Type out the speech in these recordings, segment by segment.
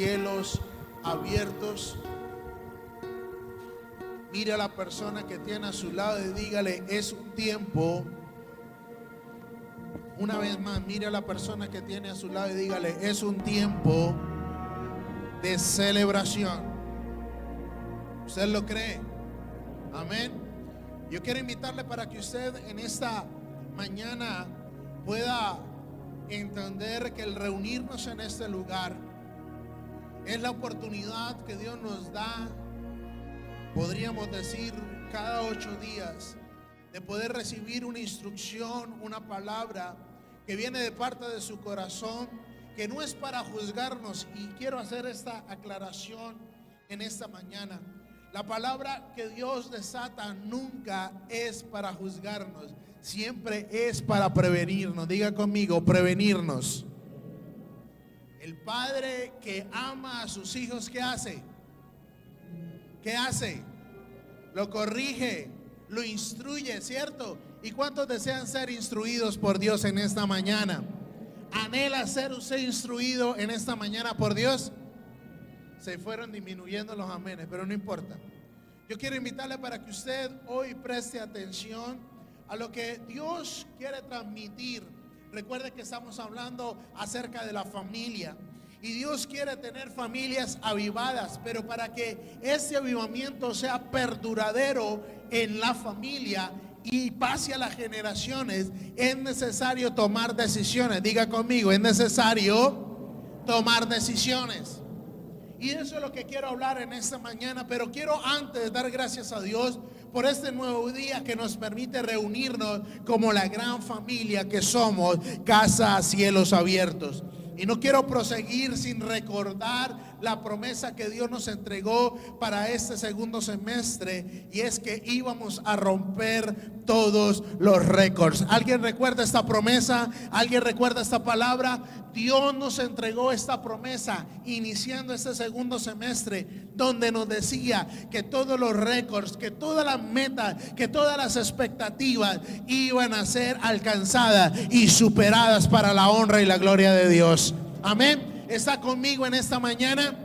cielos abiertos. Mire a la persona que tiene a su lado y dígale, es un tiempo. Una vez más, mire a la persona que tiene a su lado y dígale, es un tiempo de celebración. ¿Usted lo cree? Amén. Yo quiero invitarle para que usted en esta mañana pueda entender que el reunirnos en este lugar es la oportunidad que Dios nos da, podríamos decir, cada 8 días, de poder recibir una instrucción, una palabra que viene de parte de su corazón, que no es para juzgarnos. Y quiero hacer esta aclaración en esta mañana. La palabra que Dios desata nunca es para juzgarnos, siempre es para prevenirnos. Diga conmigo, prevenirnos. El padre que ama a sus hijos, ¿qué hace? ¿Qué hace? Lo corrige, lo instruye, ¿cierto? ¿Y cuántos desean ser instruidos por Dios en esta mañana? ¿Anhela ser usted instruido en esta mañana por Dios? Se fueron disminuyendo los amenes, pero no importa. Yo quiero invitarle para que usted hoy preste atención a lo que Dios quiere transmitir. Recuerde que estamos hablando acerca de la familia. Y Dios quiere tener familias avivadas, pero para que ese avivamiento sea perduradero en la familia y pase a las generaciones, es necesario tomar decisiones. Diga conmigo, es necesario tomar decisiones. Y eso es lo que quiero hablar en esta mañana. Pero quiero antes dar gracias a Dios por este nuevo día que nos permite reunirnos como la gran familia que somos, Casa a Cielos Abiertos. Y no quiero proseguir sin recordar la promesa que Dios nos entregó para este segundo semestre, y es que íbamos a romper todos los récords. ¿Alguien recuerda esta promesa? ¿Alguien recuerda esta palabra? Dios nos entregó esta promesa iniciando este segundo semestre, donde nos decía que todos los récords, que todas las metas, que todas las expectativas iban a ser alcanzadas y superadas para la honra y la gloria de Dios. Amén. ¿Está conmigo en esta mañana?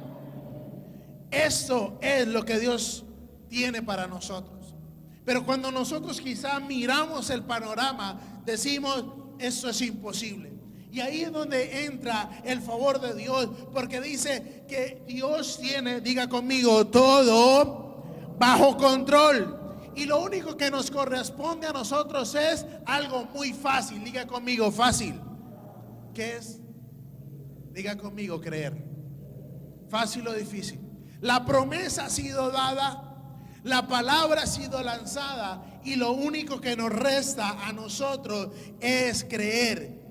Esto es lo que Dios tiene para nosotros. Pero cuando nosotros quizá miramos el panorama, decimos, esto es imposible. Y ahí es donde entra el favor de Dios, porque dice que Dios tiene, diga conmigo, todo bajo control. Y lo único que nos corresponde a nosotros es algo muy fácil. Diga conmigo, fácil. ¿Qué es? Diga conmigo, creer. ¿Fácil o difícil? La promesa ha sido dada, la palabra ha sido lanzada, y lo único que nos resta a nosotros es creer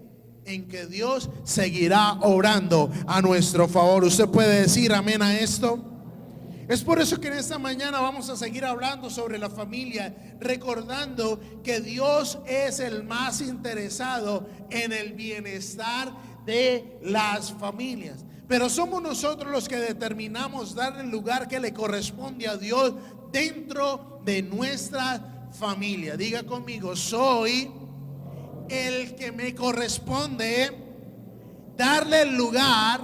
en que Dios seguirá obrando a nuestro favor. ¿Usted puede decir amén a esto? Es por eso que en esta mañana vamos a seguir hablando sobre la familia, recordando que Dios es el más interesado en el bienestar de las familias. Pero somos nosotros los que determinamos darle el lugar que le corresponde a Dios dentro de nuestra familia. Diga conmigo, soy el que me corresponde darle el lugar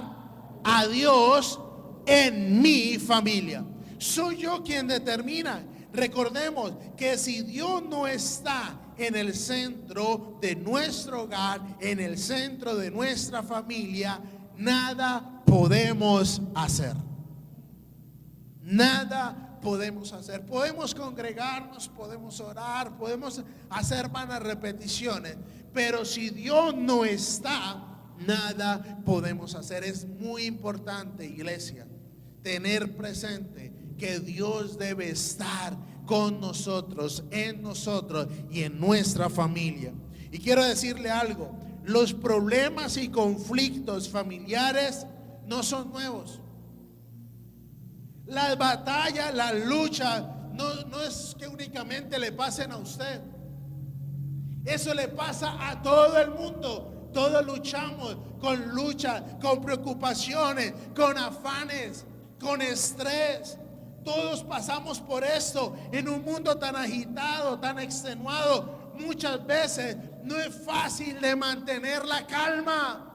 a Dios en mi familia. Soy yo quien determina. Recordemos que si Dios no está en el centro de nuestro hogar, en el centro de nuestra familia, nada podemos hacer. Nada podemos hacer. Podemos congregarnos, podemos orar, podemos hacer vanas repeticiones, pero si Dios no está, nada podemos hacer. Es muy importante, iglesia, tener presente que Dios debe estar con nosotros, en nosotros y en nuestra familia. Y quiero decirle algo: los problemas y conflictos familiares no son nuevos. Las batallas, las luchas, no es que únicamente le pasen a usted. Eso le pasa a todo el mundo. Todos luchamos con luchas, con preocupaciones, con afanes, con estrés. Todos pasamos por esto en un mundo tan agitado, tan extenuado. Muchas veces no es fácil de mantener la calma.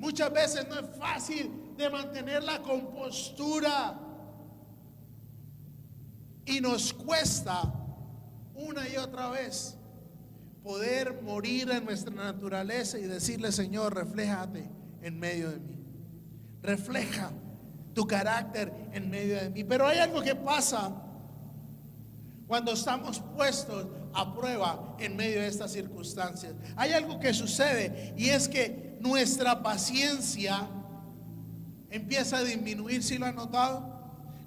Muchas veces no es fácil de mantener la compostura y nos cuesta una y otra vez poder morir en nuestra naturaleza y decirle: Señor, refléjate en medio de mí, refleja tu carácter en medio de mí. Pero hay algo que pasa cuando estamos puestos a prueba en medio de estas circunstancias. Hay algo que sucede, y es que nuestra paciencia empieza a disminuir. ¿Sí lo han notado?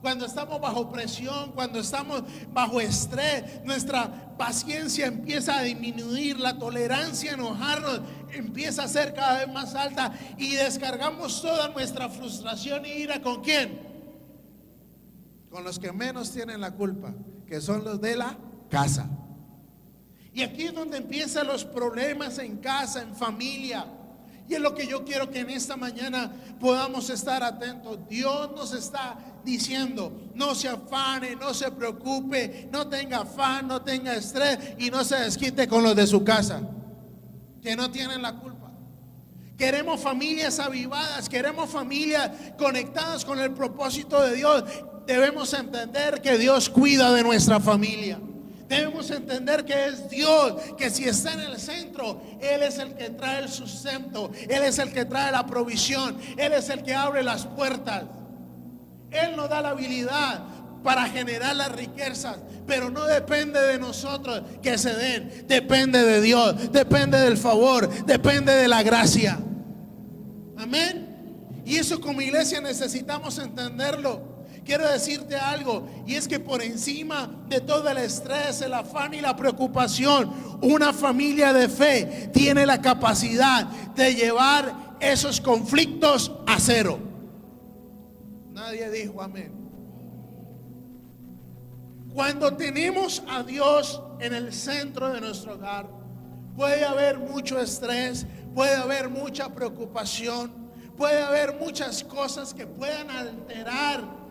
Cuando estamos bajo presión, cuando estamos bajo estrés, nuestra paciencia empieza a disminuir, la tolerancia a enojarnos empieza a ser cada vez más alta, y descargamos toda nuestra frustración e ira. ¿Con quién? Con los que menos tienen la culpa, que son los de la casa. Y aquí es donde empiezan los problemas en casa, en familia. Y es lo que yo quiero que en esta mañana podamos estar atentos. Dios nos está diciendo: no se afane, no se preocupe, no tenga afán, no tenga estrés, y no se desquite con los de su casa, que no tienen la culpa. Queremos familias avivadas, queremos familias conectadas con el propósito de Dios. Debemos entender que Dios cuida de nuestra familia. Debemos entender que es Dios, que si está en el centro, Él es el que trae el sustento, Él es el que trae la provisión, Él es el que abre las puertas. Él nos da la habilidad para generar las riquezas, pero no depende de nosotros que se den, depende de Dios, depende del favor, depende de la gracia. Amén. Y eso como iglesia necesitamos entenderlo. Quiero decirte algo, y es que por encima de todo el estrés, el afán y la preocupación, una familia de fe tiene la capacidad de llevar esos conflictos a cero. Nadie dijo amén. Cuando tenemos a Dios en el centro de nuestro hogar, puede haber mucho estrés, puede haber mucha preocupación, puede haber muchas cosas que puedan alterar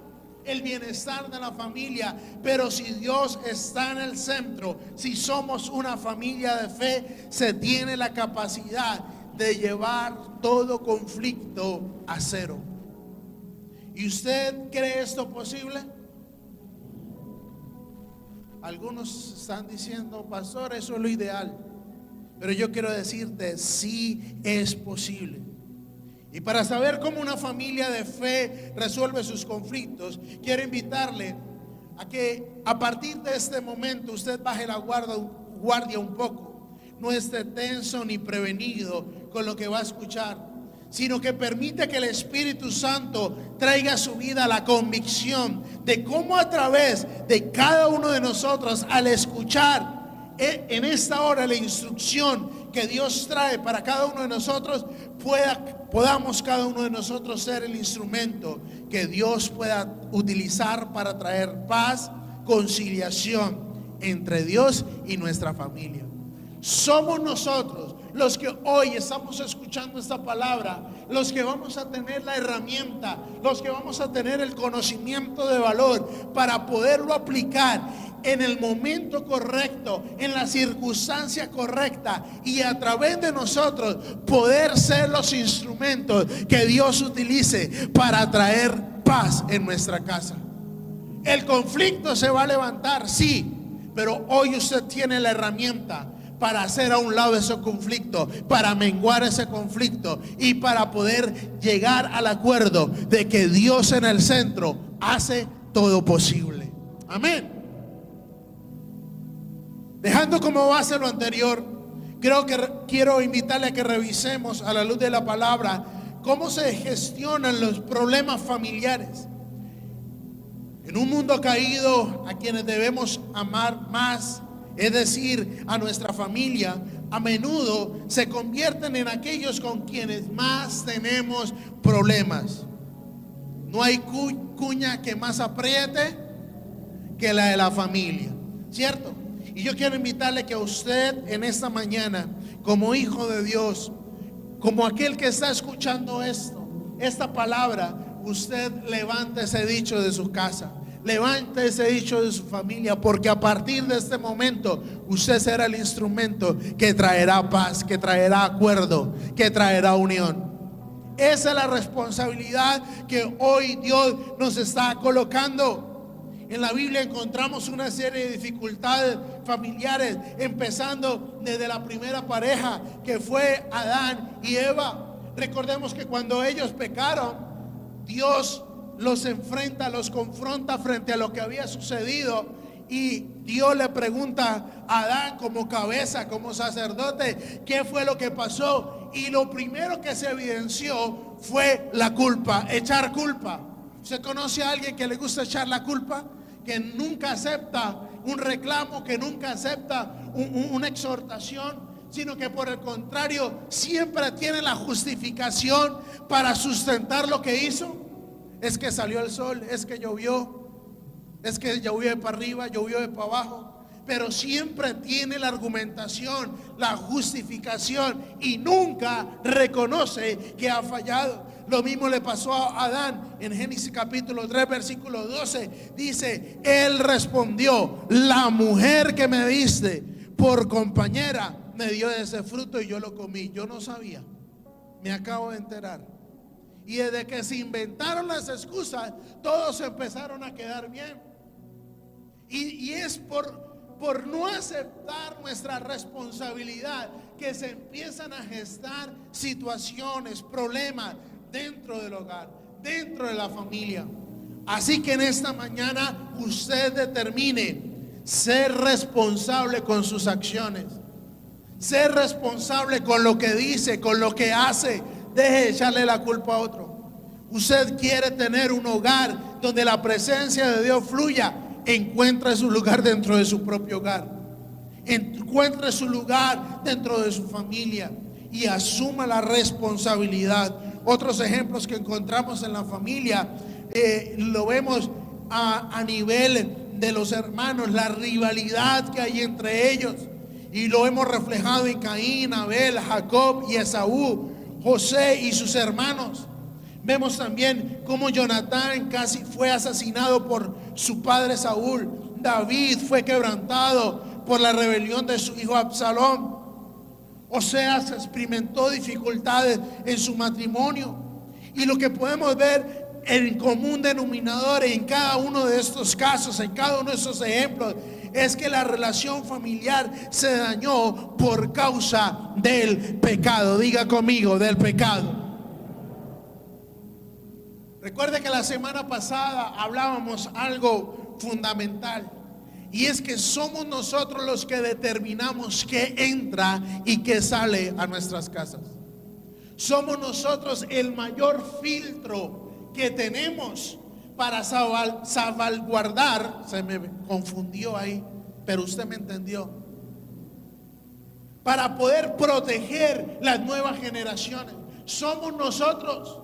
el bienestar de la familia, pero si Dios está en el centro, si somos una familia de fe, se tiene la capacidad de llevar todo conflicto a cero. ¿Y usted cree esto posible? Algunos están diciendo: pastor, eso es lo ideal. Pero yo quiero decirte, sí es posible. Y para saber cómo una familia de fe resuelve sus conflictos, quiero invitarle a que a partir de este momento usted baje la guardia un poco. No esté tenso ni prevenido con lo que va a escuchar, sino que permite que el Espíritu Santo traiga a su vida la convicción de cómo a través de cada uno de nosotros, al escuchar en esta hora la instrucción que Dios trae para cada uno de nosotros, podamos cada uno de nosotros ser el instrumento que Dios pueda utilizar para traer paz, conciliación entre Dios y nuestra familia. Somos nosotros los que hoy estamos escuchando esta palabra, los que vamos a tener la herramienta, los que vamos a tener el conocimiento de valor para poderlo aplicar en el momento correcto, en la circunstancia correcta, y a través de nosotros poder ser los instrumentos que Dios utilice para traer paz en nuestra casa. El conflicto se va a levantar, sí, pero hoy usted tiene la herramienta para hacer a un lado ese conflicto, para menguar ese conflicto y para poder llegar al acuerdo de que Dios en el centro hace todo posible. Amén. Dejando como base lo anterior, quiero invitarle a que revisemos a la luz de la palabra cómo se gestionan los problemas familiares. En un mundo caído, a quienes debemos amar más, es decir, a nuestra familia, a menudo se convierten en aquellos con quienes más tenemos problemas. No hay cuña que más apriete que la de la familia, ¿cierto? Y yo quiero invitarle que a usted en esta mañana, como hijo de Dios, como aquel que está escuchando esta palabra, usted levante ese dicho de su casa, levante ese dicho de su familia, porque a partir de este momento usted será el instrumento que traerá paz, que traerá acuerdo, que traerá unión. Esa es la responsabilidad que hoy Dios nos está colocando. En la Biblia encontramos una serie de dificultades familiares, empezando desde la primera pareja, que fue Adán y Eva. Recordemos que cuando ellos pecaron, Dios los enfrenta, los confronta frente a lo que había sucedido, y Dios le pregunta a Adán como cabeza, como sacerdote, qué fue lo que pasó. Y lo primero que se evidenció fue la culpa, echar culpa. ¿Usted conoce a alguien que le gusta echar la culpa? Que nunca acepta un reclamo, que nunca acepta una exhortación, sino que por el contrario siempre tiene la justificación para sustentar lo que hizo. Es que salió el sol, es que llovió, es que llovió de para arriba, llovió de para abajo. Pero siempre tiene la argumentación, la justificación, y nunca reconoce que ha fallado. Lo mismo le pasó a Adán. En Génesis capítulo 3 versículo 12 dice: él respondió, la mujer que me diste por compañera me dio de ese fruto y yo lo comí. Yo no sabía, me acabo de enterar. Y desde que se inventaron las excusas, todos empezaron a quedar bien. Y es por no aceptar nuestra responsabilidad que se empiezan a gestar situaciones, problemas dentro del hogar, dentro de la familia. Así que en esta mañana usted determine ser responsable con sus acciones, ser responsable con lo que dice, con lo que hace. Deje de echarle la culpa a otro. Usted quiere tener un hogar donde la presencia de Dios fluya. Encuentre su lugar dentro de su propio hogar. Encuentre su lugar dentro de su familia y asuma la responsabilidad. Otros ejemplos que encontramos en la familia, lo vemos a nivel de los hermanos, la rivalidad que hay entre ellos, y lo hemos reflejado en Caín, Abel, Jacob y Esaú, José y sus hermanos. Vemos también cómo Jonatán casi fue asesinado por su padre Saúl. David fue quebrantado por la rebelión de su hijo Absalón. Oseas experimentó dificultades en su matrimonio. Y lo que podemos ver en común denominador en cada uno de estos casos, en cada uno de estos ejemplos, es que la relación familiar se dañó por causa del pecado. Diga conmigo, del pecado. Recuerde que la semana pasada hablábamos algo fundamental, y es que somos nosotros los que determinamos qué entra y qué sale a nuestras casas. Somos nosotros el mayor filtro que tenemos para salvaguardar. Se me confundió ahí, pero usted me entendió. Para poder proteger las nuevas generaciones. Somos nosotros.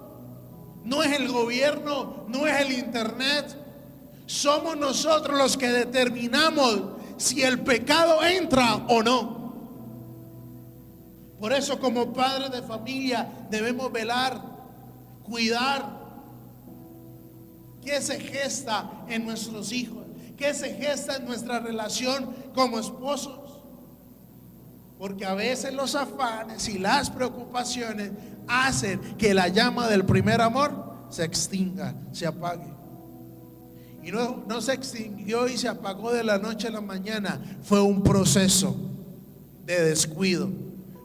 No es el gobierno, no es el internet. Somos nosotros los que determinamos si el pecado entra o no. Por eso, como padres de familia, debemos velar, cuidar qué se gesta en nuestros hijos, qué se gesta en nuestra relación como esposos. Porque a veces los afanes y las preocupaciones hacen que la llama del primer amor se extinga, se apague. Y no se extinguió y se apagó de la noche a la mañana. Fue un proceso de descuido,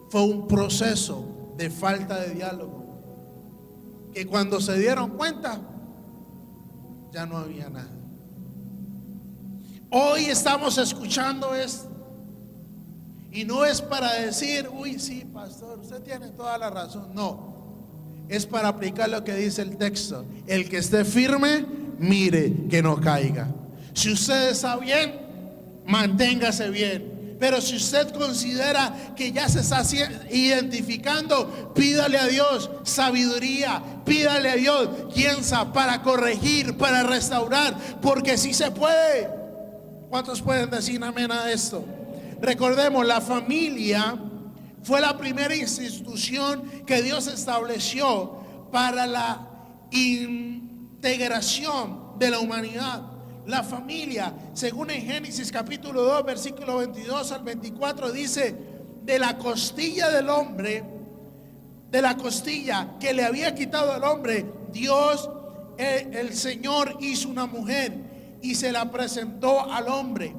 fue un proceso de falta de diálogo, que cuando se dieron cuenta ya no había nada. Hoy estamos escuchando esto, y no es para decir, uy, sí, pastor, usted tiene toda la razón. No, es para aplicar lo que dice el texto: el que esté firme, mire que no caiga. Si usted está bien, manténgase bien. Pero si usted considera que ya se está identificando, pídale a Dios sabiduría, pídale a Dios guianza para corregir, para restaurar, porque sí se puede. ¿Cuántos pueden decir amén a esto? Recordemos, la familia fue la primera institución que Dios estableció para la integración de la humanidad. La familia, según en Génesis capítulo 2 versículo 22 al 24, dice: de la costilla del hombre de la costilla que le había quitado al hombre, Dios, el Señor hizo una mujer y se la presentó al hombre,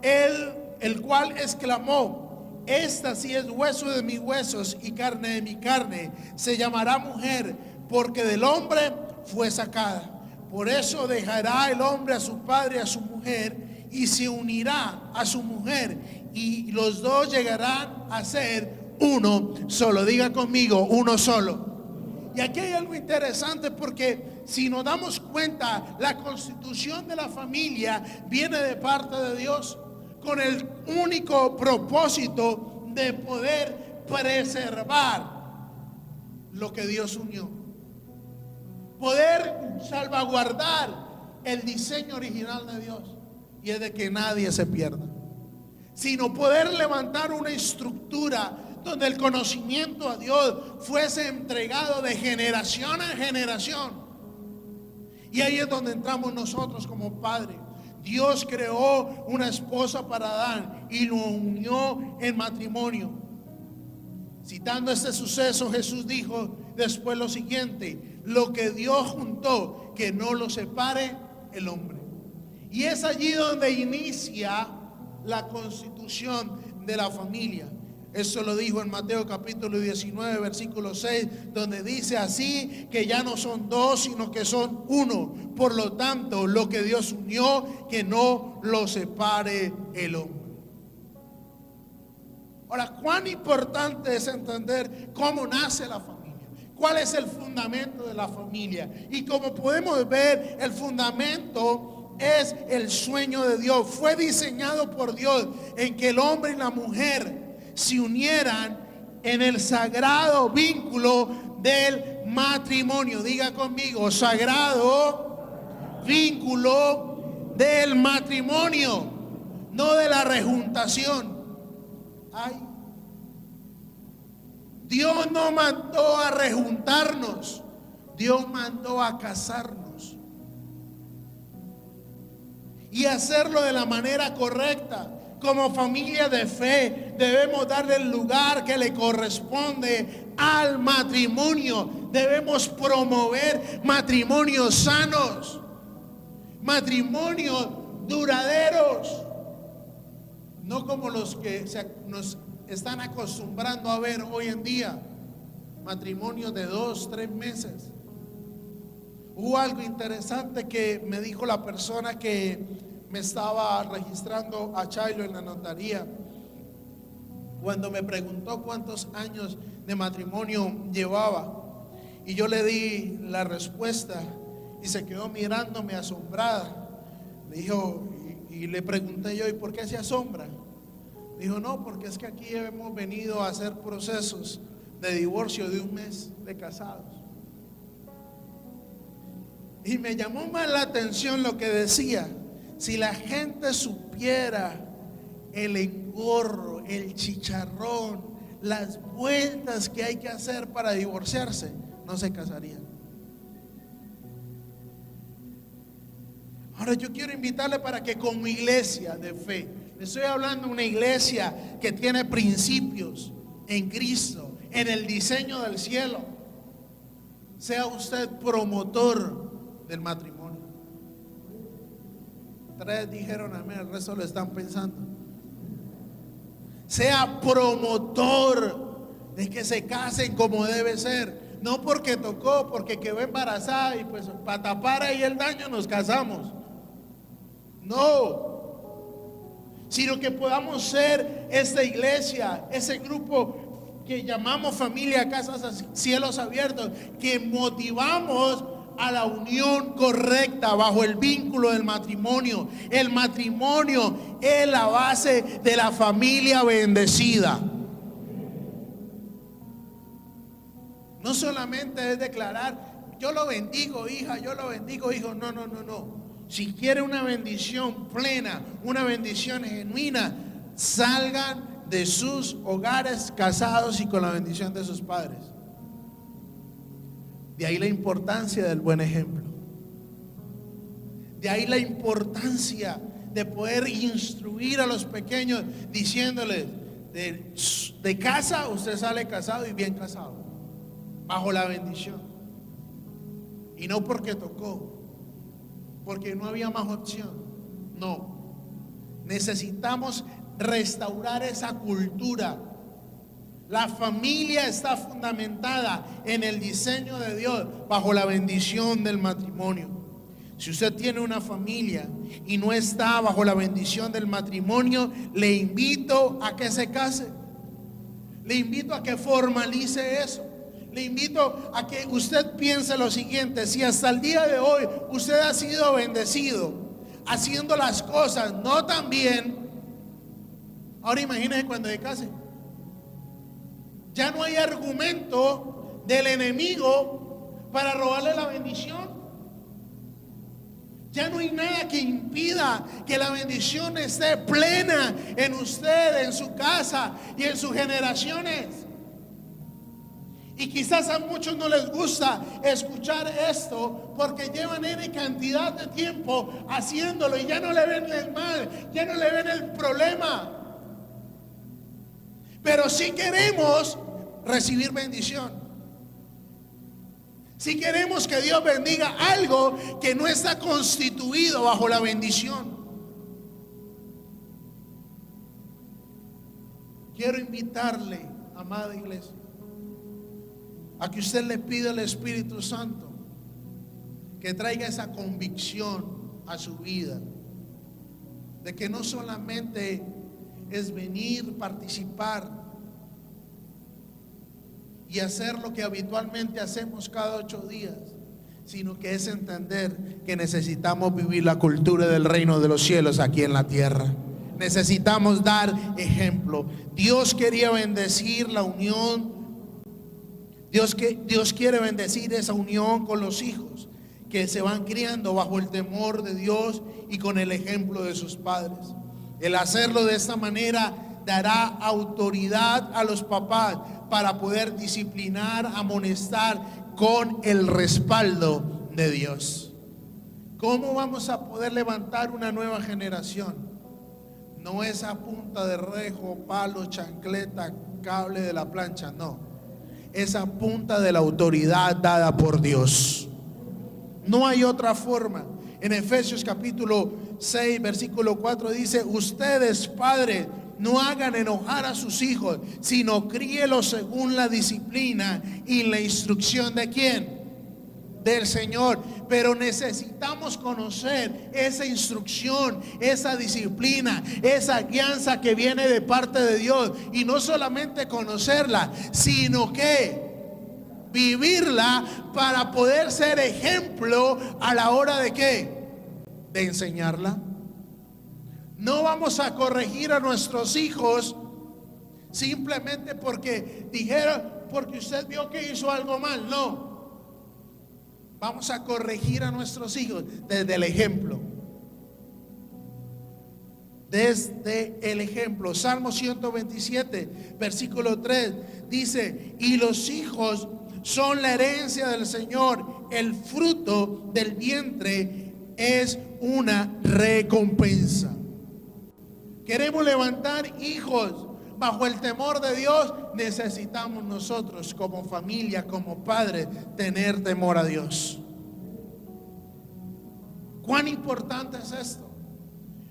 el cual exclamó: esta sí es hueso de mis huesos y carne de mi carne, se llamará mujer, porque del hombre fue sacada. Por eso dejará el hombre a su padre y a su mujer, y se unirá a su mujer, y los dos llegarán a ser uno solo. Diga conmigo, uno solo. Y aquí hay algo interesante, porque si nos damos cuenta, la constitución de la familia viene de parte de Dios, con el único propósito de poder preservar lo que Dios unió, poder salvaguardar el diseño original de Dios, y es de que nadie se pierda, sino poder levantar una estructura donde el conocimiento a Dios fuese entregado de generación en generación. Y ahí es donde entramos nosotros como padres. Dios creó una esposa para Adán y lo unió en matrimonio. Citando este suceso, Jesús dijo después lo siguiente: lo que Dios juntó, que no lo separe el hombre. Y es allí donde inicia la constitución de la familia. Eso lo dijo en Mateo capítulo 19, versículo 6, donde dice: así que ya no son dos, sino que son uno. Por lo tanto, lo que Dios unió, que no lo separe el hombre. Ahora, cuán importante es entender cómo nace la familia, cuál es el fundamento de la familia. Y como podemos ver, el fundamento es el sueño de Dios. Fue diseñado por Dios en que el hombre y la mujer se unieran en el sagrado vínculo del matrimonio. Diga conmigo, sagrado vínculo del matrimonio, no de la rejuntación. Ay, Dios no mandó a rejuntarnos, Dios mandó a casarnos y hacerlo de la manera correcta. Como familia de fe debemos darle el lugar que le corresponde al matrimonio. Debemos promover matrimonios sanos, matrimonios duraderos, no como los que nos están acostumbrando a ver hoy en día, matrimonios de 2, 3 meses. Hubo algo interesante que me dijo la persona que me estaba registrando a Chailo en la notaría, cuando me preguntó cuántos años de matrimonio llevaba, y yo le di la respuesta y se quedó mirándome asombrada. Me dijo, y le pregunté yo: ¿y por qué se asombra? Dijo: no, porque es que aquí hemos venido a hacer procesos de divorcio de 1 mes de casados. Y me llamó más la atención lo que decía: si la gente supiera el engorro, el chicharrón, las vueltas que hay que hacer para divorciarse, no se casarían. Ahora yo quiero invitarle para que como iglesia de fe, le estoy hablando de una iglesia que tiene principios en Cristo, en el diseño del cielo, sea usted promotor del matrimonio. 3 dijeron amén, el resto lo están pensando. Sea promotor de que se casen como debe ser, no porque tocó, porque quedó embarazada y pues para tapar ahí el daño nos casamos. No, sino que podamos ser esta iglesia, ese grupo que llamamos familia Casas Cielos Abiertos, que motivamos a la unión correcta bajo el vínculo del matrimonio. El matrimonio es la base de la familia bendecida. No solamente es declarar: yo lo bendigo, hija, yo lo bendigo, hijo. No, no, no, no. Si quiere una bendición plena, una bendición genuina, salgan de sus hogares casados y con la bendición de sus padres. De ahí la importancia del buen ejemplo. De ahí la importancia de poder instruir a los pequeños diciéndoles: de casa, usted sale casado y bien casado, bajo la bendición. Y no porque tocó, porque no había más opción. No. Necesitamos restaurar esa cultura. La familia está fundamentada en el diseño de Dios, bajo la bendición del matrimonio. Si usted tiene una familia y no está bajo la bendición del matrimonio, le invito a que se case. Le invito a que formalice eso. Le invito a que usted piense lo siguiente: si hasta el día de hoy usted ha sido bendecido haciendo las cosas no tan bien, ahora imagínese cuando se case. Ya no hay argumento del enemigo para robarle la bendición. Ya no hay nada que impida que la bendición esté plena en usted, en su casa y en sus generaciones. Y quizás a muchos no les gusta escuchar esto porque llevan N cantidad de tiempo haciéndolo y ya no le ven el mal, ya no le ven el problema. Pero sí queremos recibir bendición. Si queremos que Dios bendiga algo que no está constituido bajo la bendición. Quiero invitarle, amada iglesia, a que usted le pida al Espíritu Santo que traiga esa convicción a su vida, de que no solamente es venir, participar y hacer lo que habitualmente hacemos cada 8 días, sino que es entender que necesitamos vivir la cultura del reino de los cielos aquí en la tierra. Necesitamos dar ejemplo. Dios quería bendecir la unión. Dios quiere bendecir esa unión con los hijos que se van criando bajo el temor de Dios y con el ejemplo de sus padres. El hacerlo de esta manera dará autoridad a los papás para poder disciplinar, amonestar con el respaldo de Dios. ¿Cómo vamos a poder levantar una nueva generación? No es a punta de rejo, palo, chancleta, cable de la plancha, no. Es a punta de la autoridad dada por Dios. No hay otra forma. En Efesios capítulo 6, versículo 4 dice: ustedes, padres, no hagan enojar a sus hijos, sino críelos según la disciplina y la instrucción de ¿quién? Del Señor. Pero necesitamos conocer esa instrucción, esa disciplina, esa guianza que viene de parte de Dios. Y no solamente conocerla, sino que vivirla para poder ser ejemplo a la hora de ¿qué? De enseñarla. No vamos a corregir a nuestros hijos simplemente porque dijeron, porque usted vio que hizo algo mal. No. Vamos a corregir a nuestros hijos desde el ejemplo. Desde el ejemplo. Salmo 127, versículo 3 dice: y los hijos son la herencia del Señor, el fruto del vientre es una recompensa. Queremos levantar hijos bajo el temor de Dios. Necesitamos nosotros como familia, como padres, tener temor a Dios. ¿Cuán importante es esto?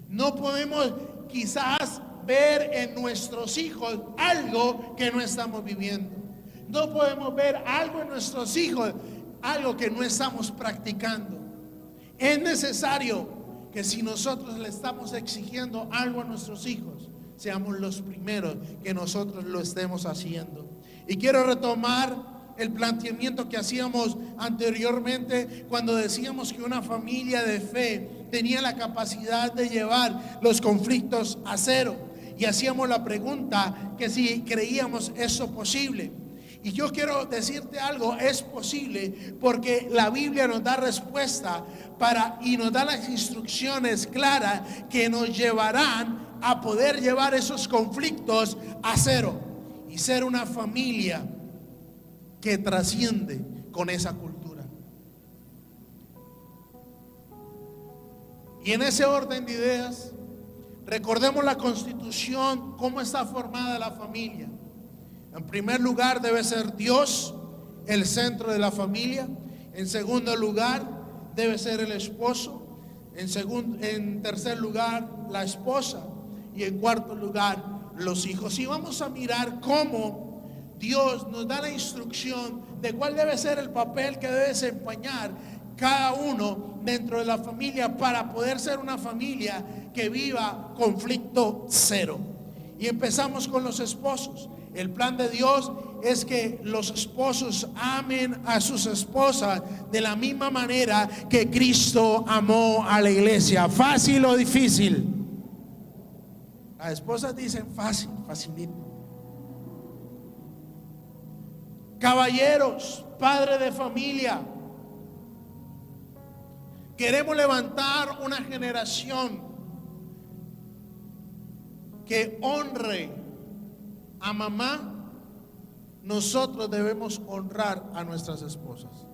No podemos quizás ver en nuestros hijos algo que no estamos viviendo. No podemos ver algo en nuestros hijos, algo que no estamos practicando. Es necesario que si nosotros le estamos exigiendo algo a nuestros hijos, seamos los primeros que nosotros lo estemos haciendo. Y quiero retomar el planteamiento que hacíamos anteriormente cuando decíamos que una familia de fe tenía la capacidad de llevar los conflictos a cero. Y hacíamos la pregunta que si creíamos eso posible. Y yo quiero decirte algo: es posible, porque la Biblia nos da respuesta y nos da las instrucciones claras que nos llevarán a poder llevar esos conflictos a cero y ser una familia que trasciende con esa cultura. Y en ese orden de ideas, Recordemos la Constitución, cómo está formada la familia. En primer lugar debe ser Dios el centro de la familia. En segundo lugar debe ser el esposo. En tercer lugar la esposa. Y en cuarto lugar los hijos. Y vamos a mirar cómo Dios nos da la instrucción de cuál debe ser el papel que debe desempeñar cada uno dentro de la familia para poder ser una familia que viva conflicto cero. Y empezamos con los esposos. El plan de Dios es que los esposos amen a sus esposas de la misma manera que Cristo amó a la iglesia. ¿Fácil o difícil? Las esposas dicen fácil, facilito. Caballeros, padres de familia, queremos levantar una generación que honre a mamá. Nosotros debemos honrar a nuestras esposas.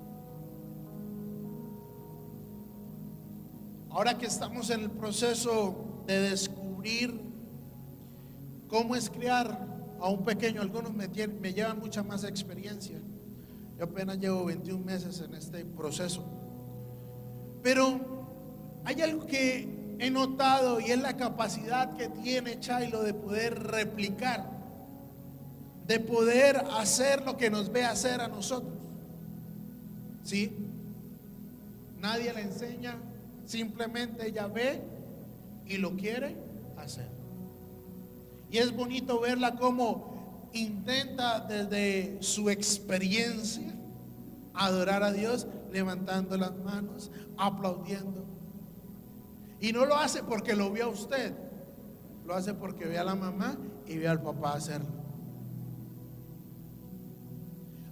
Ahora que estamos en el proceso de descubrir cómo es criar a un pequeño, algunos me llevan mucha más experiencia. Yo apenas llevo 21 meses en este proceso. Pero hay algo que he notado y es la capacidad que tiene Chailo de poder replicar, de poder hacer lo que nos ve hacer a nosotros. ¿Sí? Nadie le enseña, simplemente ella ve y lo quiere hacer. Y es bonito verla como intenta desde su experiencia adorar a Dios, levantando las manos, aplaudiendo. Y no lo hace porque lo vio a usted, lo hace porque ve a la mamá y ve al papá hacerlo.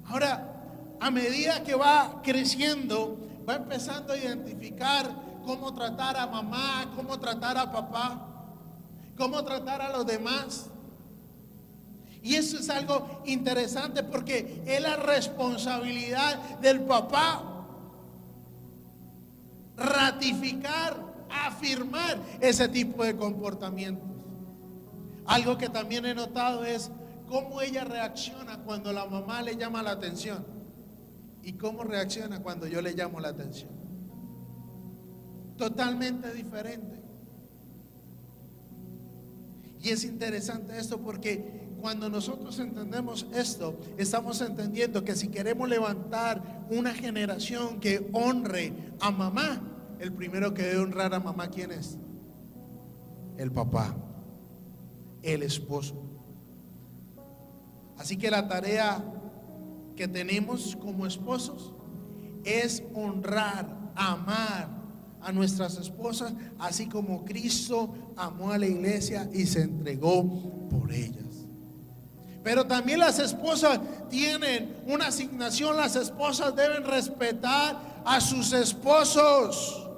Ahora, a medida que va creciendo, va empezando a identificar cómo tratar a mamá, cómo tratar a papá, cómo tratar a los demás. Y eso es algo interesante porque es la responsabilidad del papá ratificar, afirmar ese tipo de comportamientos. Algo que también he notado es cómo ella reacciona cuando la mamá le llama la atención y cómo reacciona cuando yo le llamo la atención. Totalmente diferente. Y es interesante esto porque cuando nosotros entendemos esto, estamos entendiendo que si queremos levantar una generación que honre a mamá, el primero que debe honrar a mamá, ¿quién es? El papá, el esposo. Así que la tarea que tenemos como esposos es honrar, amar a nuestras esposas, así como Cristo amó a la iglesia y se entregó por ellas. Pero también las esposas tienen una asignación. Las esposas deben respetar a sus esposos.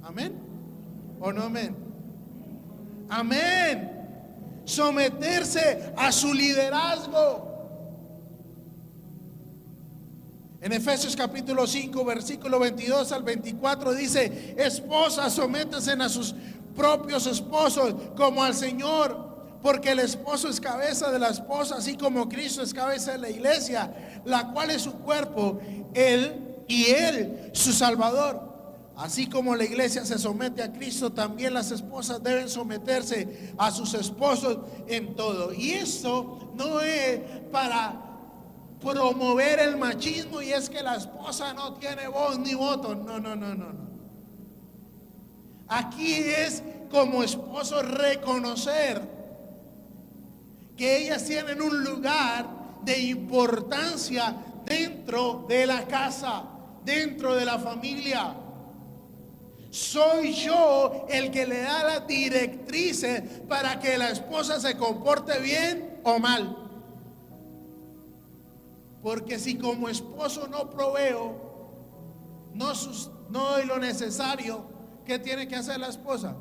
¿Amén? ¿O no amén? Amén. Someterse a su liderazgo. En Efesios capítulo 5 versículo 22 al 24 dice: esposas, sométanse a sus propios esposos como al Señor, porque el esposo es cabeza de la esposa, así como Cristo es cabeza de la iglesia, la cual es su cuerpo, él su Salvador. Así como la iglesia se somete a Cristo, también las esposas deben someterse a sus esposos en todo. Y esto no es para promover el machismo y es que la esposa no tiene voz ni voto. No. Aquí es como esposo reconocer que ellas tienen un lugar de importancia dentro de la casa, dentro de la familia. Soy yo el que le da las directrices para que la esposa se comporte bien o mal. Porque si como esposo no proveo, no doy lo necesario, ¿qué tiene que hacer la esposa?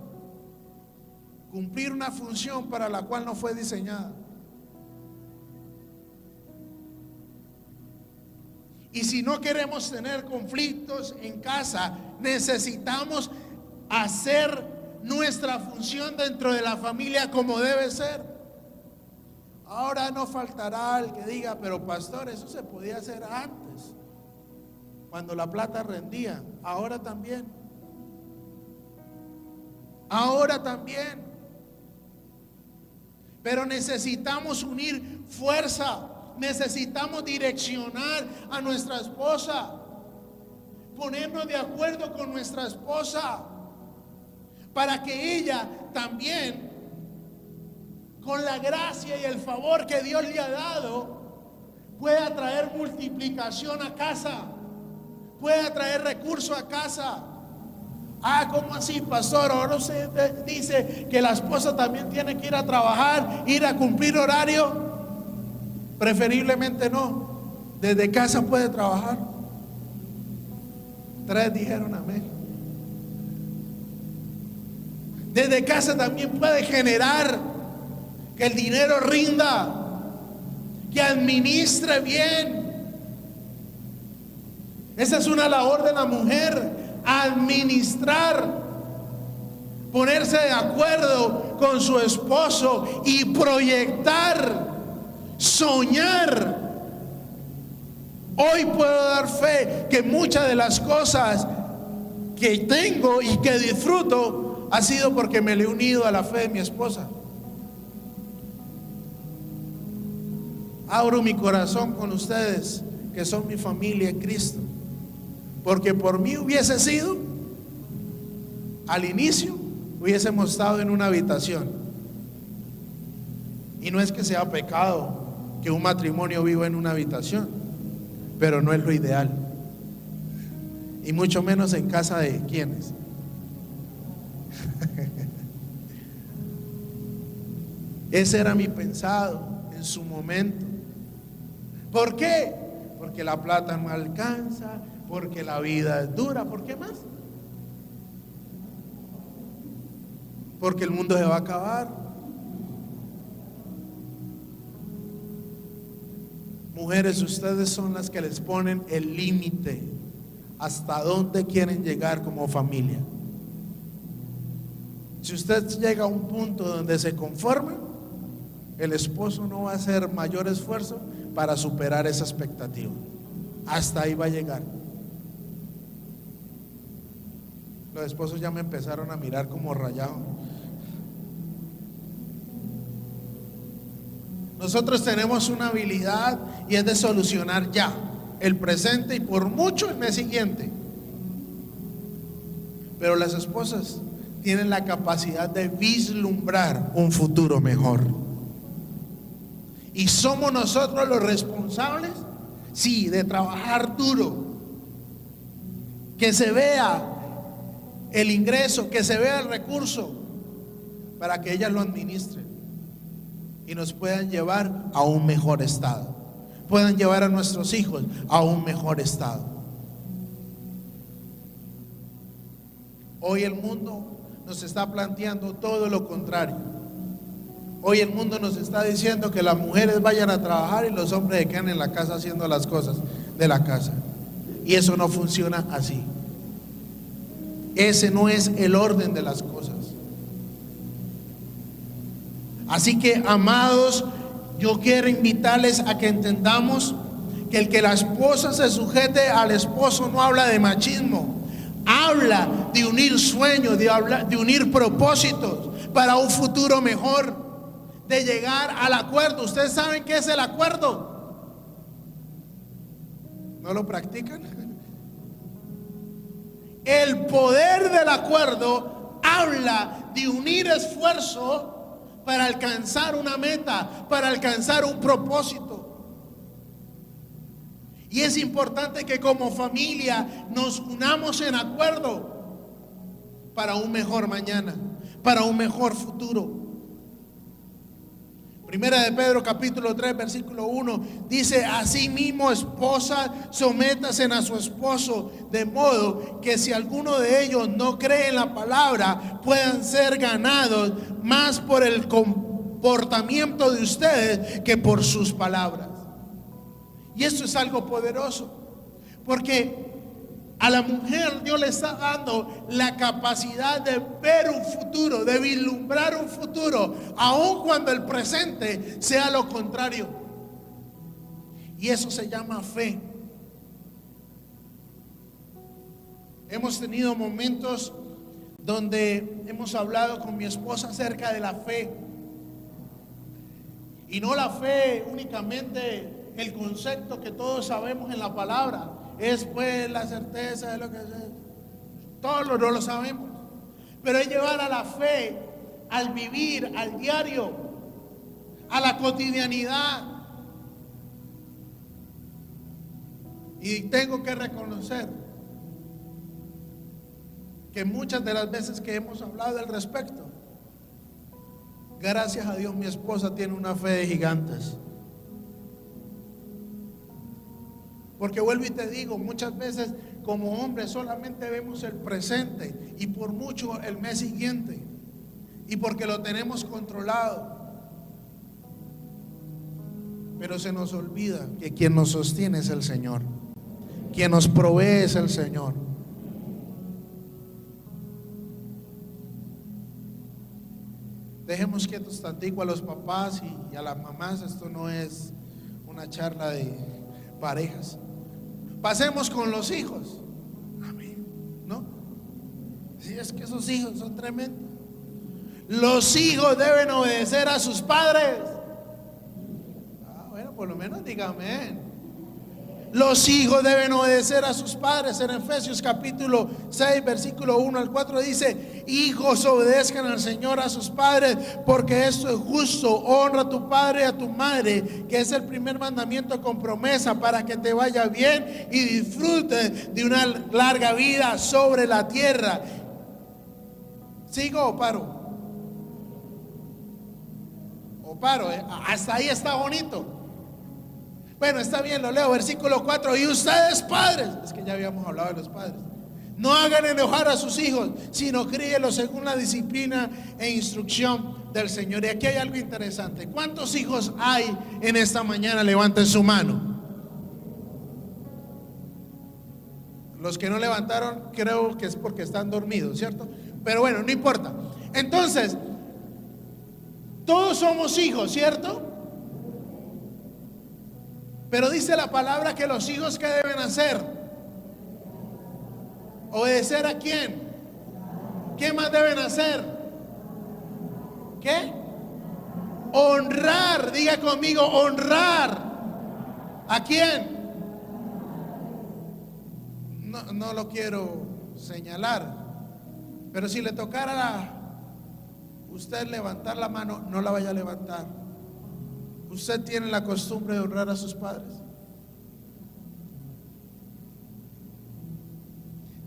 Cumplir una función para la cual no fue diseñada. Y si no queremos tener conflictos en casa, necesitamos hacer nuestra función dentro de la familia como debe ser. Ahora no faltará el que diga, pero pastor, eso se podía hacer antes, cuando la plata rendía. Ahora también. Ahora también. Pero necesitamos unir fuerza. Necesitamos direccionar a nuestra esposa, ponernos de acuerdo con nuestra esposa, para que ella también, con la gracia y el favor que Dios le ha dado, pueda traer multiplicación a casa, pueda traer recursos a casa. ¿Cómo así, pastor? Ahora usted dice que la esposa también tiene que ir a trabajar, ir a cumplir horario. Preferiblemente no. Desde casa puede trabajar. 3 dijeron amén. Desde casa también puede generar, que el dinero rinda, que administre bien. Esa es una labor de la mujer, administrar, ponerse de acuerdo con su esposo y proyectar, soñar. Hoy puedo dar fe que muchas de las cosas que tengo y que disfruto ha sido porque me le he unido a la fe de mi esposa. Abro mi corazón con ustedes, que son mi familia en Cristo, porque por mí hubiese sido, al inicio hubiésemos estado en una habitación. Y no es que sea pecado que un matrimonio viva en una habitación, pero no es lo ideal, y mucho menos en casa de quienes. Ese era mi pensado en su momento. ¿Por qué? Porque la plata no alcanza, porque la vida es dura. ¿Por qué más? Porque el mundo se va a acabar. Mujeres, ustedes son las que les ponen el límite hasta dónde quieren llegar como familia. Si usted llega a un punto donde se conforma, el esposo no va a hacer mayor esfuerzo para superar esa expectativa. Hasta ahí va a llegar. Los esposos ya me empezaron a mirar como rayado. Nosotros tenemos una habilidad, y es de solucionar ya el presente y por mucho el mes siguiente. Pero las esposas tienen la capacidad de vislumbrar un futuro mejor. Y somos nosotros los responsables, sí, de trabajar duro, que se vea el ingreso, que se vea el recurso, para que ellas lo administren y nos puedan llevar a un mejor estado, puedan llevar a nuestros hijos a un mejor estado. Hoy el mundo nos está planteando todo lo contrario. Hoy el mundo nos está diciendo que las mujeres vayan a trabajar y los hombres se quedan en la casa haciendo las cosas de la casa. Y eso no funciona así. Ese no es el orden de las cosas. Así que, amados, yo quiero invitarles a que entendamos que el que la esposa se sujete al esposo no habla de machismo, habla de unir sueños, de unir propósitos para un futuro mejor, de llegar al acuerdo. ¿Ustedes saben qué es el acuerdo? ¿No lo practican? El poder del acuerdo habla de unir esfuerzo para alcanzar una meta, para alcanzar un propósito. Y es importante que como familia nos unamos en acuerdo para un mejor mañana, para un mejor futuro. Primera de Pedro capítulo 3 versículo 1 dice: asimismo, esposas, sométanse a su esposo, de modo que si alguno de ellos no cree en la palabra, puedan ser ganados más por el comportamiento de ustedes que por sus palabras. Y esto es algo poderoso, porque A la mujer Dios le está dando la capacidad de ver un futuro, de vislumbrar un futuro, aun cuando el presente sea lo contrario. Y eso se llama fe. Hemos tenido momentos donde hemos hablado con mi esposa acerca de la fe. Y no la fe únicamente el concepto que todos sabemos en la palabra. Es pues la certeza de lo que es. Todos no lo sabemos. Pero es llevar a la fe al vivir, al diario, a la cotidianidad. Y tengo que reconocer que muchas de las veces que hemos hablado al respecto, gracias a Dios mi esposa tiene una fe de gigantes. Porque vuelvo y te digo, muchas veces como hombres solamente vemos el presente y por mucho el mes siguiente, y porque lo tenemos controlado. Pero se nos olvida que quien nos sostiene es el Señor, quien nos provee es el Señor. Dejemos quietos tantico a los papás y a las mamás. Esto no es una charla de parejas. Pasemos con los hijos. Amén. ¿No? Si es que esos hijos son tremendos. Los hijos deben obedecer a sus padres. Bueno, por lo menos dígame. Los hijos deben obedecer a sus padres. En Efesios capítulo 6 versículo 1 al 4 dice: hijos, obedezcan al Señor a sus padres, porque esto es justo. Honra a tu padre y a tu madre, que es el primer mandamiento con promesa, para que te vaya bien y disfrutes de una larga vida sobre la tierra. ¿Sigo o paro? ¿O paro? Hasta ahí está bonito. Bueno, está bien, lo leo, versículo 4. Y ustedes, padres, es que ya habíamos hablado de los padres, no hagan enojar a sus hijos, sino críenlos según la disciplina e instrucción del Señor. Y aquí hay algo interesante. ¿Cuántos hijos hay en esta mañana? Levanten su mano. Los que no levantaron, creo que es porque están dormidos, ¿cierto? Pero bueno, no importa. Entonces, todos somos hijos, ¿cierto? Pero dice la palabra que los hijos, ¿qué deben hacer? ¿Obedecer a quién? ¿Qué más deben hacer? ¿Qué? Honrar. Diga conmigo, honrar. ¿A quién? No lo quiero señalar, pero si le tocara a usted levantar la mano, no la vaya a levantar. Usted tiene la costumbre de honrar a sus padres.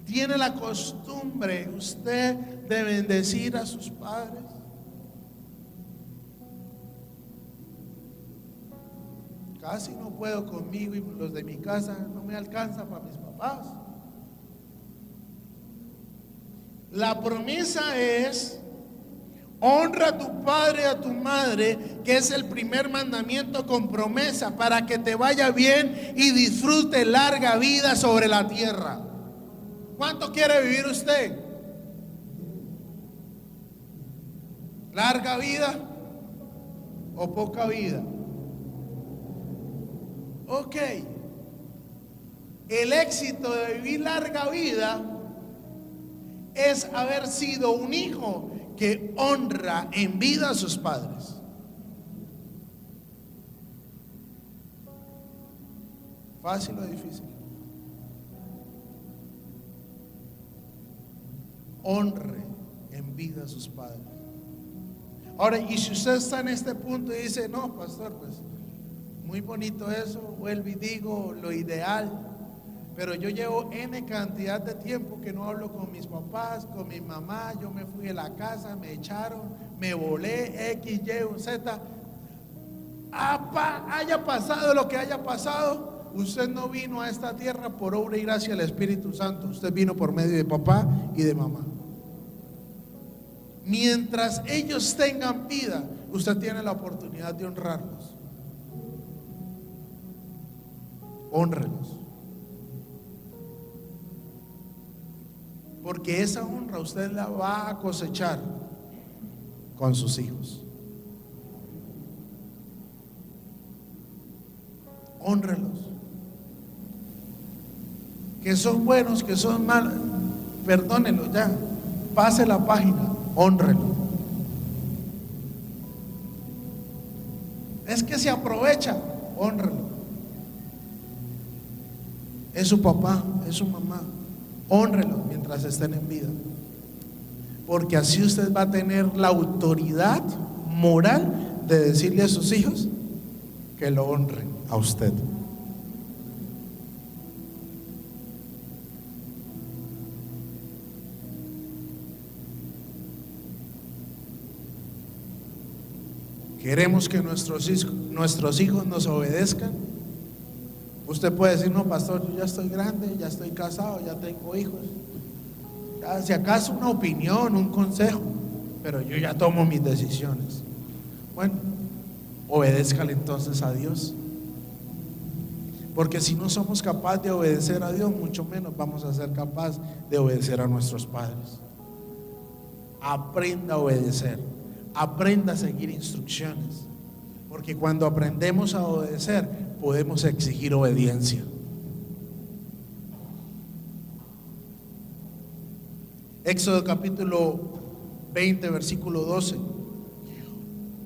Tiene la costumbre usted de bendecir a sus padres. Casi no puedo conmigo y los de mi casa no me alcanza para mis papás. La promesa es: honra a tu padre y a tu madre, que es el primer mandamiento con promesa, para que te vaya bien y disfrute larga vida sobre la tierra. ¿Cuánto quiere vivir usted? ¿Larga vida o poca vida? Ok. El éxito de vivir larga vida es haber sido un hijo que honra en vida a sus padres. ¿Fácil o difícil? Honre en vida a sus padres. Ahora, y si usted está en este punto y dice: no, pastor, pues muy bonito eso, vuelvo y digo lo ideal, pero yo llevo N cantidad de tiempo que no hablo con mis papás, con mi mamá. Yo me fui de la casa, me echaron, me volé, X, Y, Z. Haya pasado lo que haya pasado, usted no vino a esta tierra por obra y gracia del Espíritu Santo. Usted vino por medio de papá y de mamá. Mientras ellos tengan vida, usted tiene la oportunidad de honrarlos. Hónrelos. porque esa honra usted la va a cosechar con sus hijos. Hónrelos. Que son buenos, que son malos, perdónenlos ya. Pase la página, hónrelo. Es que se aprovecha, hónrelo. Es su papá, es su mamá, hónrelo mientras estén en vida, porque así usted va a tener la autoridad moral de decirle a sus hijos que lo honren a usted. Queremos que nuestros hijos nos obedezcan. Usted puede decir: no, pastor, yo ya estoy grande, ya estoy casado, ya tengo hijos. Ya, si acaso una opinión, un consejo, pero yo ya tomo mis decisiones. Bueno, obedézcale entonces a Dios. Porque si no somos capaces de obedecer a Dios, mucho menos vamos a ser capaces de obedecer a nuestros padres. Aprenda a obedecer. Aprenda a seguir instrucciones, porque cuando aprendemos a obedecer podemos exigir obediencia. Éxodo capítulo 20 versículo 12: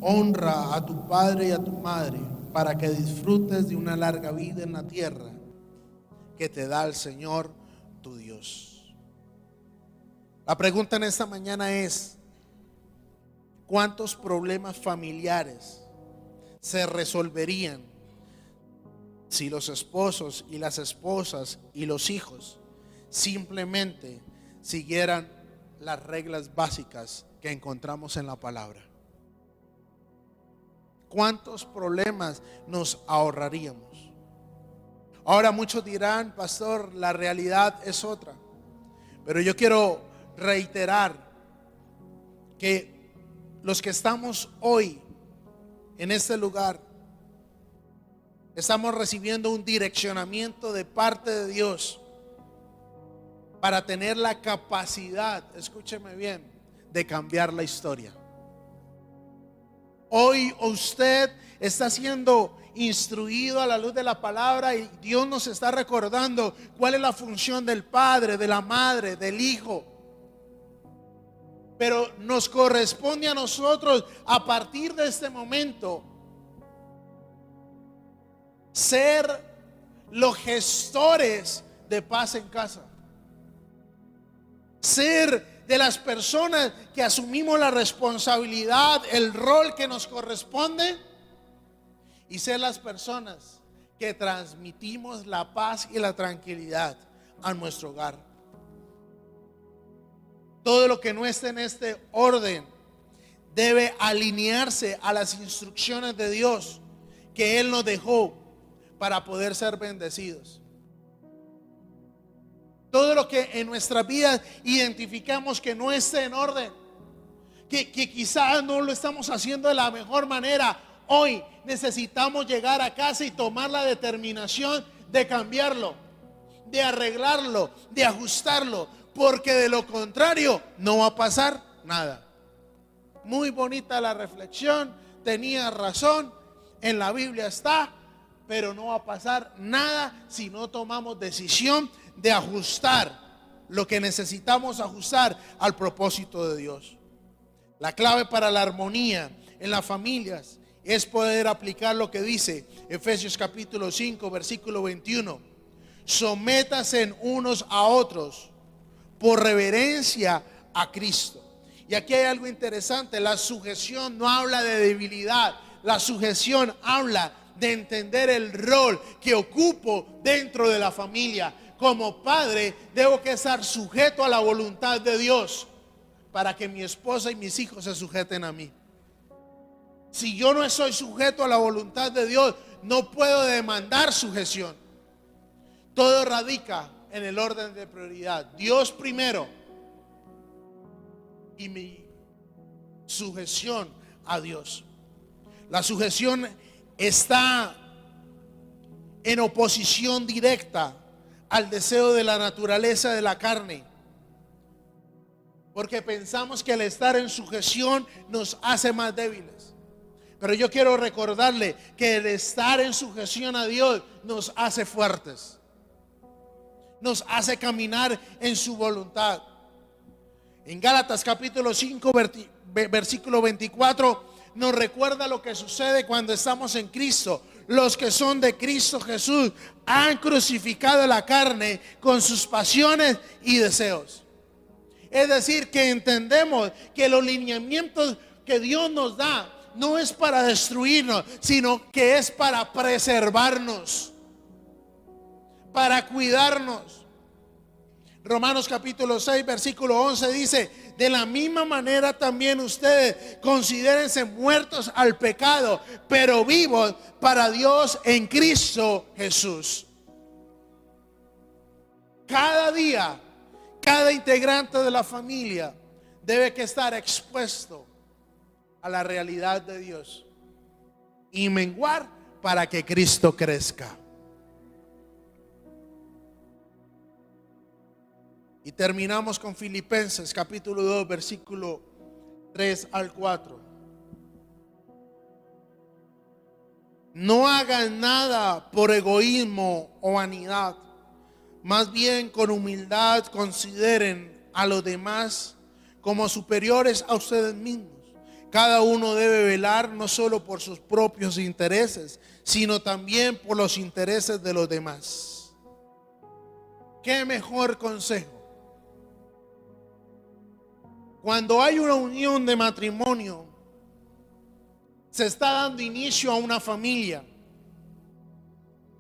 honra a tu padre y a tu madre para que disfrutes de una larga vida en la tierra que te da el Señor tu Dios. La pregunta en esta mañana es: ¿cuántos problemas familiares se resolverían si los esposos y las esposas y los hijos simplemente siguieran las reglas básicas que encontramos en la palabra? ¿Cuántos problemas nos ahorraríamos? Ahora muchos dirán: pastor, la realidad es otra. Pero yo quiero reiterar que los que estamos hoy en este lugar estamos recibiendo un direccionamiento de parte de Dios para tener la capacidad, escúcheme bien, de cambiar la historia. Hoy usted está siendo instruido a la luz de la palabra y Dios nos está recordando cuál es la función del padre, de la madre, del hijo. Pero nos corresponde a nosotros, a partir de este momento, ser los gestores de paz en casa. Ser de las personas que asumimos la responsabilidad, el rol que nos corresponde, y ser las personas que transmitimos la paz y la tranquilidad a nuestro hogar. Todo lo que no esté en este orden debe alinearse a las instrucciones de Dios que Él nos dejó para poder ser bendecidos. Todo lo que en nuestras vidas identificamos que no esté en orden, que quizás no lo estamos haciendo de la mejor manera, hoy necesitamos llegar a casa y tomar la determinación de cambiarlo, de arreglarlo, de ajustarlo. Porque de lo contrario no va a pasar nada. Muy bonita la reflexión, tenía razón, en la Biblia está, pero no va a pasar nada si no tomamos decisión de ajustar lo que necesitamos ajustar al propósito de Dios. La clave para la armonía en las familias es poder aplicar lo que dice Efesios capítulo 5 versículo 21: sométanse unos a otros por reverencia a Cristo. Y aquí hay algo interesante: la sujeción no habla de debilidad, la sujeción habla de entender el rol que ocupo dentro de la familia. Como padre debo que estar sujeto a la voluntad de Dios para que mi esposa y mis hijos se sujeten a mí. Si yo no estoy sujeto a la voluntad de Dios, no puedo demandar sujeción. Todo radica en el orden de prioridad. Dios primero y mi sujeción a Dios. La sujeción está en oposición directa al deseo de la naturaleza de la carne porque pensamos que el estar en sujeción nos hace más débiles. Pero yo quiero recordarle que el estar en sujeción a Dios nos hace fuertes, nos hace caminar en su voluntad. En Gálatas capítulo 5 versículo 24 nos recuerda lo que sucede cuando estamos en Cristo. Los que son de Cristo Jesús han crucificado la carne con sus pasiones y deseos. Es decir, que entendemos que los lineamientos que Dios nos da no es para destruirnos, sino que es para preservarnos, para cuidarnos. Romanos capítulo 6 versículo 11 dice: de la misma manera también ustedes considérense muertos al pecado, pero vivos para Dios en Cristo Jesús. Cada día, cada integrante de la familia debe que estar expuesto a la realidad de Dios y menguar para que Cristo crezca. Y terminamos con Filipenses capítulo 2 versículo 3 al 4. No hagan nada por egoísmo o vanidad, más bien con humildad consideren a los demás como superiores a ustedes mismos. Cada uno debe velar no solo por sus propios intereses, sino también por los intereses de los demás. ¿Qué mejor consejo? Cuando hay una unión de matrimonio, se está dando inicio a una familia,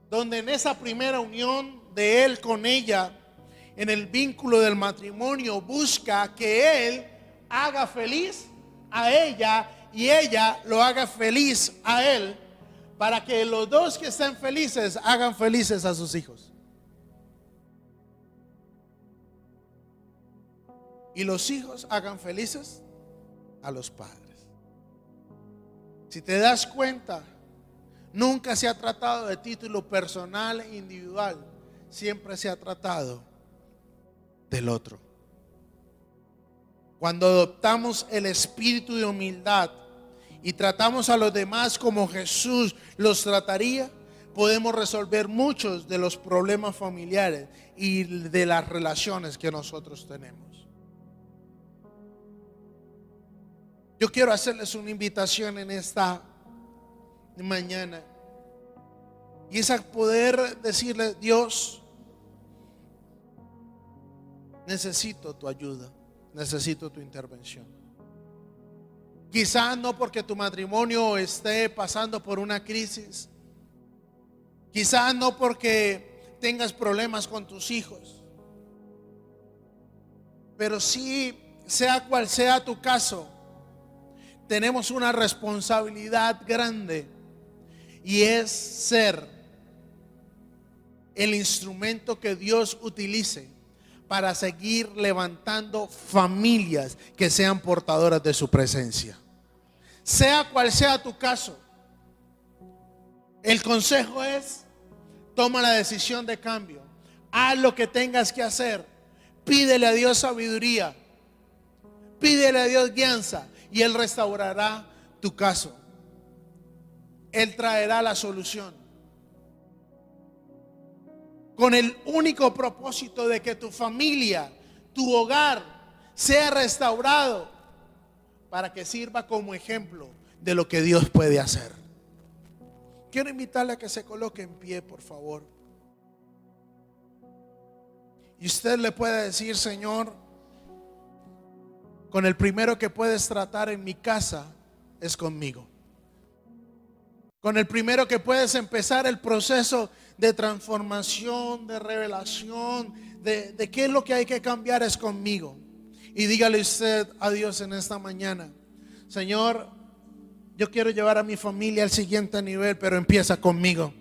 donde en esa primera unión de él con ella, en el vínculo del matrimonio, busca que él haga feliz a ella y ella lo haga feliz a él, para que los dos que estén felices hagan felices a sus hijos. Y los hijos hagan felices a los padres. Si te das cuenta, nunca se ha tratado de título personal e individual, siempre se ha tratado del otro. Cuando adoptamos el espíritu de humildad y tratamos a los demás como Jesús los trataría, podemos resolver muchos de los problemas familiares y de las relaciones que nosotros tenemos. Yo quiero hacerles una invitación en esta mañana, y es a poder decirle: Dios, necesito tu ayuda, necesito tu intervención. Quizás no porque tu matrimonio esté pasando por una crisis, quizás no porque tengas problemas con tus hijos, pero sí, sea cual sea tu caso, tenemos una responsabilidad grande, y es ser el instrumento que Dios utilice para seguir levantando familias que sean portadoras de su presencia. Sea cual sea tu caso, el consejo es: toma la decisión de cambio, haz lo que tengas que hacer, pídele a Dios sabiduría, pídele a Dios guianza, y Él restaurará tu caso. Él traerá la solución, con el único propósito de que tu familia, tu hogar sea restaurado, para que sirva como ejemplo de lo que Dios puede hacer. Quiero invitarle a que se coloque en pie, por favor. Y usted le puede decir: Señor, con el primero que puedes tratar en mi casa es conmigo. Con el primero que puedes empezar el proceso de transformación, de revelación, de qué es lo que hay que cambiar es conmigo. Y dígale usted a Dios en esta mañana: Señor, yo quiero llevar a mi familia al siguiente nivel, pero empieza conmigo.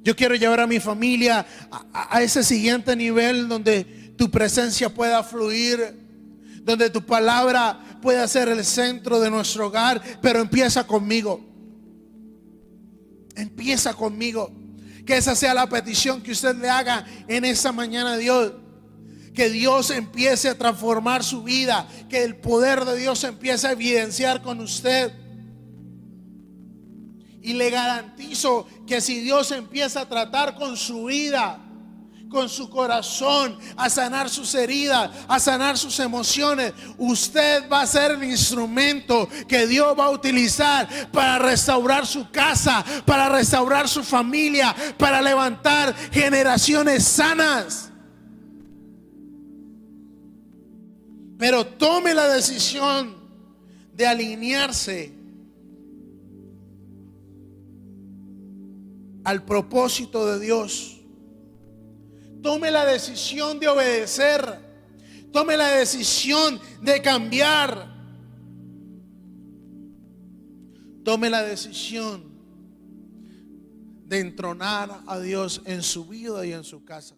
Yo quiero llevar a mi familia a ese siguiente nivel donde tu presencia pueda fluir, donde tu palabra pueda ser el centro de nuestro hogar, pero empieza conmigo. Empieza conmigo. Que esa sea la petición que usted le haga en esta mañana a Dios. Que Dios empiece a transformar su vida, que el poder de Dios empiece a evidenciar con usted. Y le garantizo que si Dios empieza a tratar con su vida, con su corazón, a sanar sus heridas, a sanar sus emociones, usted va a ser el instrumento que Dios va a utilizar para restaurar su casa, para restaurar su familia, para levantar generaciones sanas. Pero tome la decisión de alinearse al propósito de Dios. Tome la decisión de obedecer. Tome la decisión de cambiar. Tome la decisión de entronar a Dios en su vida y en su casa.